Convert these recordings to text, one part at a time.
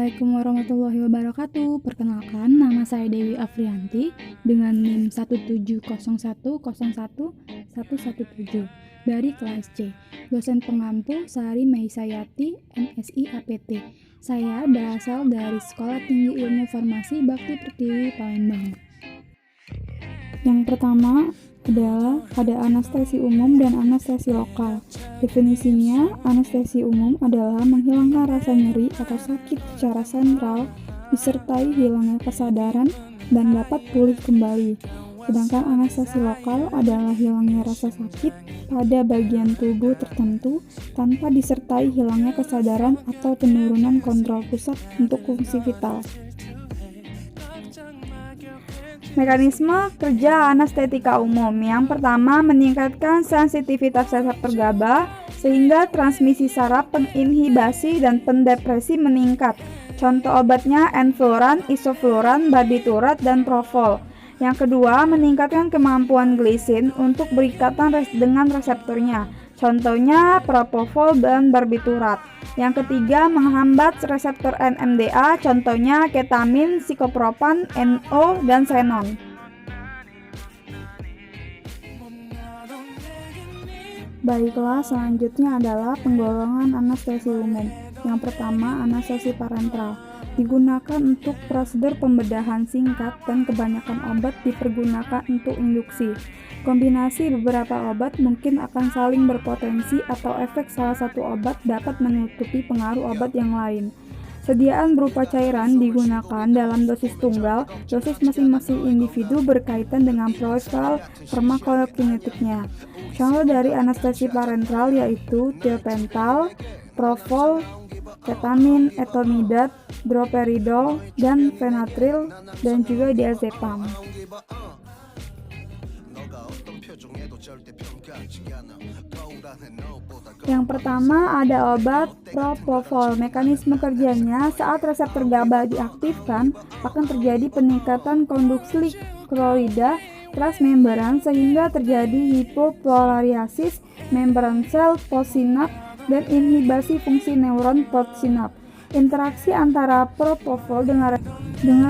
Assalamualaikum warahmatullahi wabarakatuh. Perkenalkan, nama saya Dewi Afrianti dengan NIM 17010101117 dari kelas C. Dosen pengampu Sari Meisayati, MSI APT. Saya berasal dari Sekolah Tinggi Ilmu Farmasi Bakti Pertiwi, Palembang. Yang pertama adalah ada anestesi umum dan anestesi lokal. Definisinya, anestesi umum adalah menghilangkan rasa nyeri atau sakit secara sentral disertai hilangnya kesadaran dan dapat pulih kembali. Sedangkan anestesi lokal adalah hilangnya rasa sakit pada bagian tubuh tertentu tanpa disertai hilangnya kesadaran atau penurunan kontrol pusat untuk fungsi vital. Mekanisme kerja anestetika umum. Yang pertama, meningkatkan sensitivitas reseptor GABA sehingga transmisi saraf, penginhibasi, dan pendepresi meningkat. Contoh obatnya enfluran, isofluran, barbiturat, dan propofol. Yang kedua, meningkatkan kemampuan glisin untuk berikatan dengan reseptornya. Contohnya propofol dan barbiturat. Yang ketiga, menghambat reseptor NMDA, contohnya ketamin, sikopropan, NO, dan xenon. Baiklah, selanjutnya adalah penggolongan anestesi umum. Yang pertama, anestesi parenteral. Digunakan untuk prosedur pembedahan singkat dan kebanyakan obat dipergunakan untuk induksi. Kombinasi beberapa obat mungkin akan saling berpotensi atau efek salah satu obat dapat menutupi pengaruh obat yang lain. Sediaan berupa cairan digunakan dalam dosis tunggal. Dosis masing-masing individu berkaitan dengan profil farmakokinetiknya. Contoh dari anestesi parenteral yaitu tiopental, propofol, ketamin, etomidat, droperidol, dan fenatril, dan juga diazepam. Yang pertama ada obat propofol. Mekanisme kerjanya, saat reseptor GABA diaktifkan akan terjadi peningkatan konduksi kloida transmembran sehingga terjadi hipopolariasis membran sel postsinap dan inhibisi fungsi neuron postsinap. Interaksi antara propofol dengan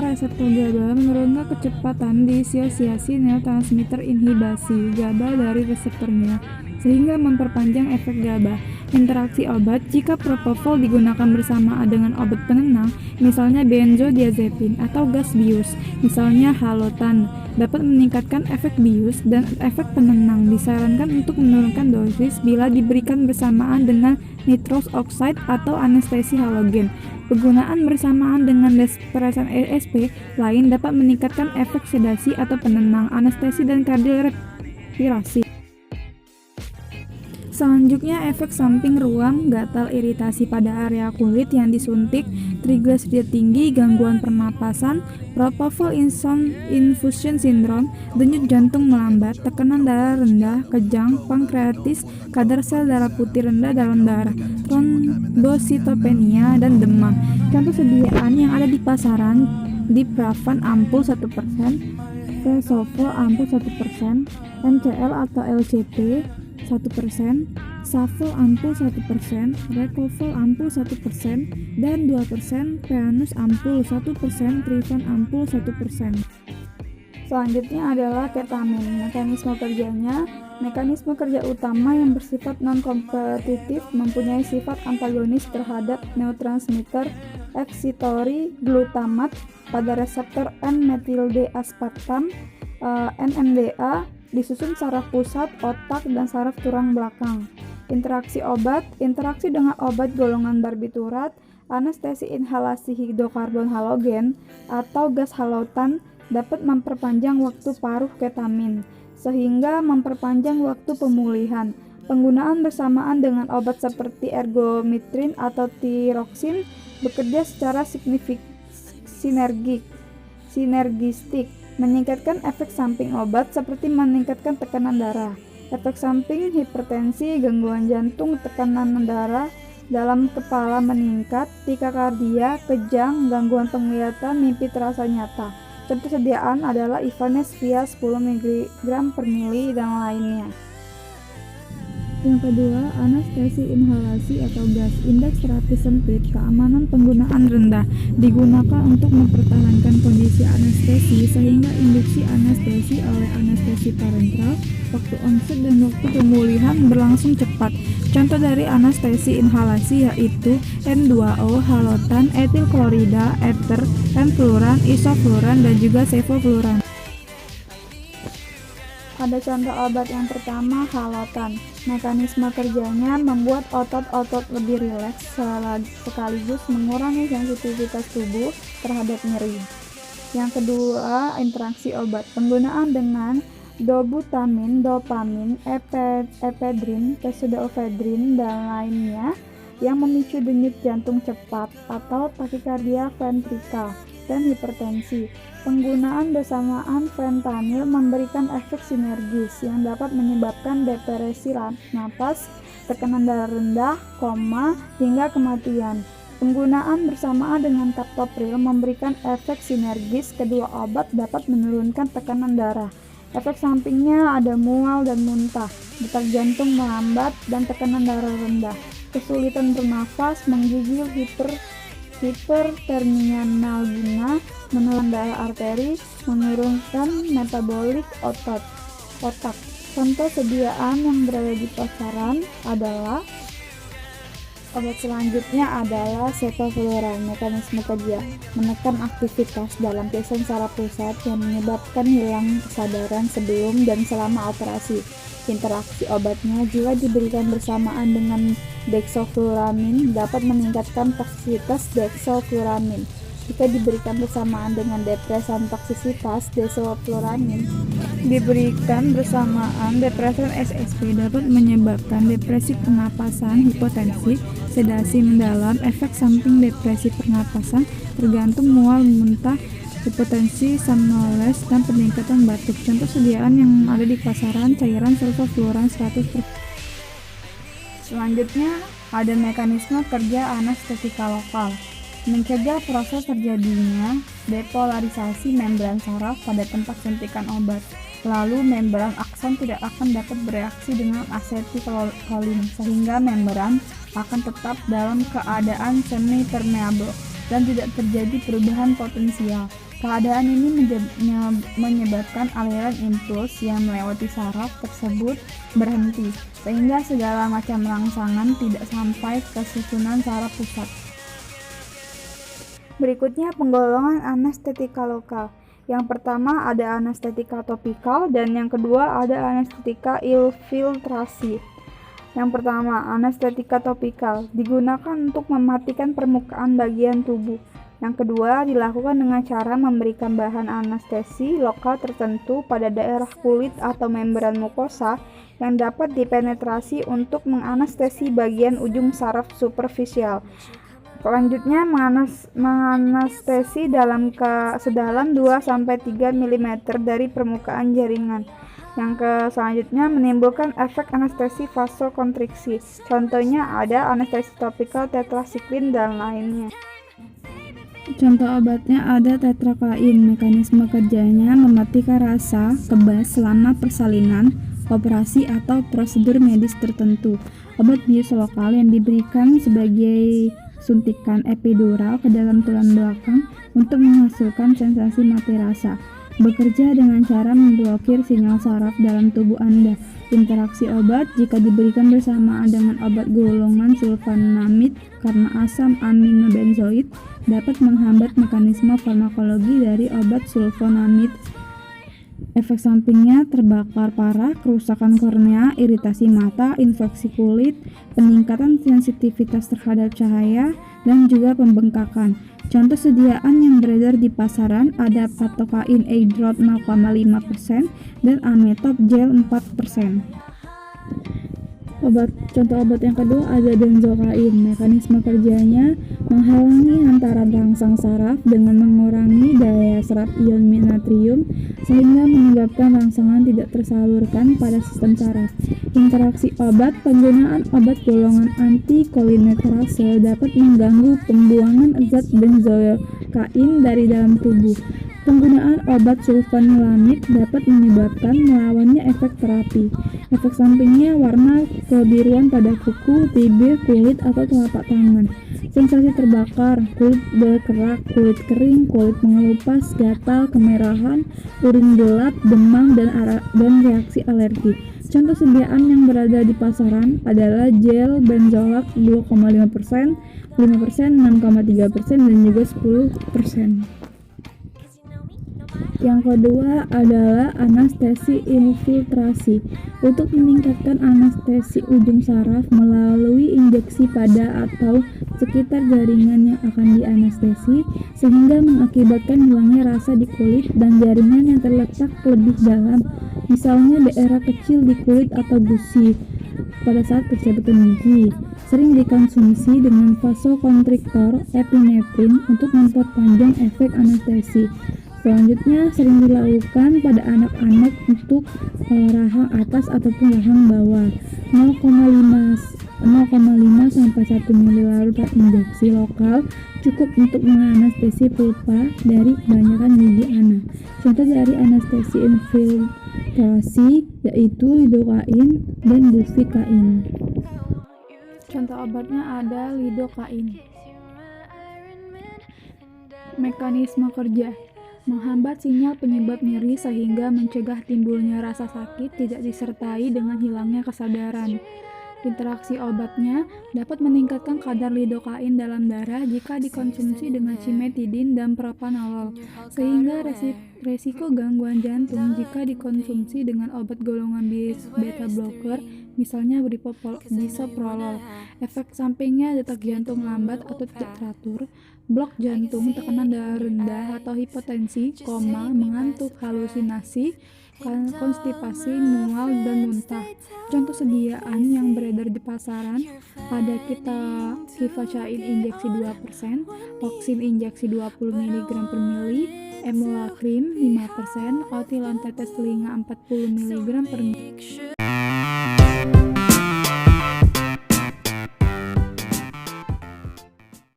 reseptor GABA menurunkan kecepatan disosiasi neurotransmitter inhibisi GABA dari reseptornya sehingga memperpanjang efek GABA. Interaksi obat, jika propofol digunakan bersamaan dengan obat penenang, misalnya benzodiazepin atau gas bius, misalnya halotan, dapat meningkatkan efek bius dan efek penenang. Disarankan untuk menurunkan dosis bila diberikan bersamaan dengan nitrous oxide atau anestesi halogen. Penggunaan bersamaan dengan depresan ESP lain dapat meningkatkan efek sedasi atau penenang, anestesi, dan kardiorespirasi. Selanjutnya, efek samping ruam, gatal, iritasi pada area kulit yang disuntik, trigliserida tinggi, gangguan pernapasan, propofol infusion syndrome, denyut jantung melambat, tekanan darah rendah, kejang, pankreatis, kadar sel darah putih rendah dalam darah, trombositopenia, dan demam. Contoh sediaan yang ada di pasaran: dipravan ampul 1%, vesofol ampul 1%, MCL atau LCT 1%, Safol ampul 1%, Recovol ampul 1%, dan 2%, Peanus ampul 1%, Trifan ampul 1%. Selanjutnya adalah ketamin. Mekanisme kerja utama yang bersifat non-kompetitif, mempunyai sifat antagonis terhadap neurotransmitter eksitory glutamat pada reseptor N-metil-D-aspartam NMDA, disusun saraf pusat, otak, dan saraf tulang belakang. Interaksi obat, interaksi dengan obat golongan barbiturat, anestesi inhalasi hidrokarbon halogen, atau gas halotan dapat memperpanjang waktu paruh ketamin, sehingga memperpanjang waktu pemulihan. Penggunaan bersamaan dengan obat seperti ergometrin atau tiroksin bekerja secara sinergistik, meningkatkan efek samping obat seperti meningkatkan tekanan darah, efek samping hipertensi, gangguan jantung, tekanan darah dalam kepala meningkat, tikakardia, kejang, gangguan penglihatan, mimpi terasa nyata. Contoh sediaan adalah Ivanez via 10 mg per mili dan lainnya. Yang kedua, anestesi inhalasi atau gas. Indeks terapis sempit, keamanan penggunaan rendah, digunakan untuk mempertahankan kondisi anestesi sehingga induksi anestesi oleh anestesi parenteral, waktu onset dan waktu pemulihan berlangsung cepat. Contoh dari anestesi inhalasi yaitu N2O, halotan, etil klorida, ether, enfluoran, isofluoran, dan juga sevofluoran. Pada contoh obat yang pertama, halotan. Mekanisme kerjanya membuat otot-otot lebih rileks sekaligus mengurangi sensitivitas tubuh terhadap nyeri. Yang kedua, interaksi obat. Penggunaan dengan dobutamin, dopamin, ephedrin, pseudoephedrine, dan lainnya yang memicu denyut jantung cepat atau takikardia ventrikal dan hipertensi. Penggunaan bersamaan fentanyl memberikan efek sinergis yang dapat menyebabkan depresi napas, tekanan darah rendah, koma, hingga kematian. Penggunaan bersamaan dengan captopril memberikan efek sinergis. Kedua obat dapat menurunkan tekanan darah. Efek sampingnya ada mual dan muntah, detak jantung melambat, dan tekanan darah rendah. Kesulitan bernafas, menggigil, hipertermia nalgina, menelan darah arteri, menurunkan metabolik otak. Contoh sediaan yang berada di pasaran adalah obat selanjutnya adalah sevofluoran. Mekanisme kerja menekan aktivitas dalam pisan saraf pusat yang menyebabkan hilang kesadaran sebelum dan selama operasi. Interaksi obatnya jika diberikan bersamaan dengan dexofluramin dapat meningkatkan toksisitas dexofluramin. Jika diberikan bersamaan dengan depresan toksisitas desofluramin, diberikan bersamaan depresan SSP dapat menyebabkan depresi pernapasan, hipotensi, sedasi mendalam, efek samping depresi pernapasan, tergantung mual, muntah, hipotensi, somnoles, dan peningkatan batuk. Contoh sediaan yang ada di pasaran cairan sevofluoran 100%. Selanjutnya ada mekanisme kerja anestetika lokal. Mencegah proses terjadinya depolarisasi membran saraf pada tempat suntikan obat. Lalu membran akson tidak akan dapat bereaksi dengan asetilkolin sehingga membran akan tetap dalam keadaan semi-permeable dan tidak terjadi perubahan potensial. Keadaan ini menyebabkan aliran impuls yang melewati saraf tersebut berhenti, sehingga segala macam rangsangan tidak sampai ke susunan saraf pusat. Berikutnya penggolongan anestetika lokal. Yang pertama ada anestetika topikal dan yang kedua ada anestetika infiltrasi. Yang pertama, anestetika topikal digunakan untuk mematikan permukaan bagian tubuh. Yang kedua, dilakukan dengan cara memberikan bahan anestesi lokal tertentu pada daerah kulit atau membran mukosa yang dapat dipenetrasi untuk menganestesi bagian ujung saraf superficial. Selanjutnya, menganestesi sedalam 2-3 mm dari permukaan jaringan. Yang selanjutnya menimbulkan efek anestesi vasokonstriksi. Contohnya ada anestesi topikal, tetrasiklin, dan lainnya. Contoh obatnya ada tetraklain. Mekanisme kerjanya mematikan rasa, kebas selama persalinan, operasi atau prosedur medis tertentu. Obat bius lokal yang diberikan sebagai suntikan epidural ke dalam tulang belakang untuk menghasilkan sensasi mati rasa. Bekerja dengan cara memblokir sinyal saraf dalam tubuh Anda. Interaksi obat jika diberikan bersamaan dengan obat golongan sulfonamid karena asam aminobenzoid dapat menghambat mekanisme farmakologi dari obat sulfonamid. Efek sampingnya terbakar parah, kerusakan kornea, iritasi mata, infeksi kulit, peningkatan sensitivitas terhadap cahaya, dan juga pembengkakan. Contoh sediaan yang beredar di pasaran ada patokain A-drop 0,5% dan ametop gel 4%. Contoh obat yang kedua ada benzokain. Mekanisme kerjanya menghalangi hantaran rangsang saraf dengan mengurangi daya serap ion natrium sehingga menyebabkan rangsangan tidak tersalurkan pada sistem saraf. Interaksi obat. Penggunaan obat golongan antikolinesterase dapat mengganggu pembuangan zat kain dari dalam tubuh. Penggunaan obat sulfanilamid dapat menyebabkan melawannya efek terapi. Efek sampingnya warna kebiruan pada kuku, bibir, kulit, atau telapak tangan. Sensasi terbakar, kulit berkerak, kulit kering, kulit mengelupas, gatal, kemerahan, urin gelap, demam, dan reaksi alergi. Contoh sediaan yang berada di pasaran adalah gel benzolak 2,5%, 5%, 6,3%, dan juga 10%. Yang kedua adalah anestesi infiltrasi. Untuk meningkatkan anestesi ujung saraf melalui injeksi pada atau sekitar jaringan yang akan dianestesi, sehingga mengakibatkan hilangnya rasa di kulit dan jaringan yang terletak lebih dalam, misalnya daerah kecil di kulit atau gusi pada saat percepatan gigi. Sering dikonsumsi dengan vasokonstriktor epinefrin untuk memperpanjang efek anestesi. Selanjutnya sering dilakukan pada anak-anak untuk rahang atas ataupun rahang bawah. 0,5 sampai 1 ml injeksi lokal cukup untuk menganestesi pulpa dari kebanyakan gigi anak. Contoh dari anestesi infiltrasi yaitu lidokain dan bufikain. Contoh obatnya ada lidokain. Mekanisme kerja: menghambat sinyal penyebab nyeri sehingga mencegah timbulnya rasa sakit tidak disertai dengan hilangnya kesadaran. Interaksi obatnya dapat meningkatkan kadar lidokain dalam darah jika dikonsumsi dengan cimetidin dan propanolol, sehingga resiko gangguan jantung jika dikonsumsi dengan obat golongan beta blocker, misalnya bisoprolol. Efek sampingnya detak jantung lambat atau tidak teratur, blok jantung, tekanan darah rendah atau hipotensi, koma, mengantuk, halusinasi, konstipasi, mual, dan muntah. Contoh sediaan yang beredar di pasaran ada kifacain injeksi 2%, oksin injeksi 20 mg per mili, emulakrim 5%, otilon tetes telinga 40 mg per mili.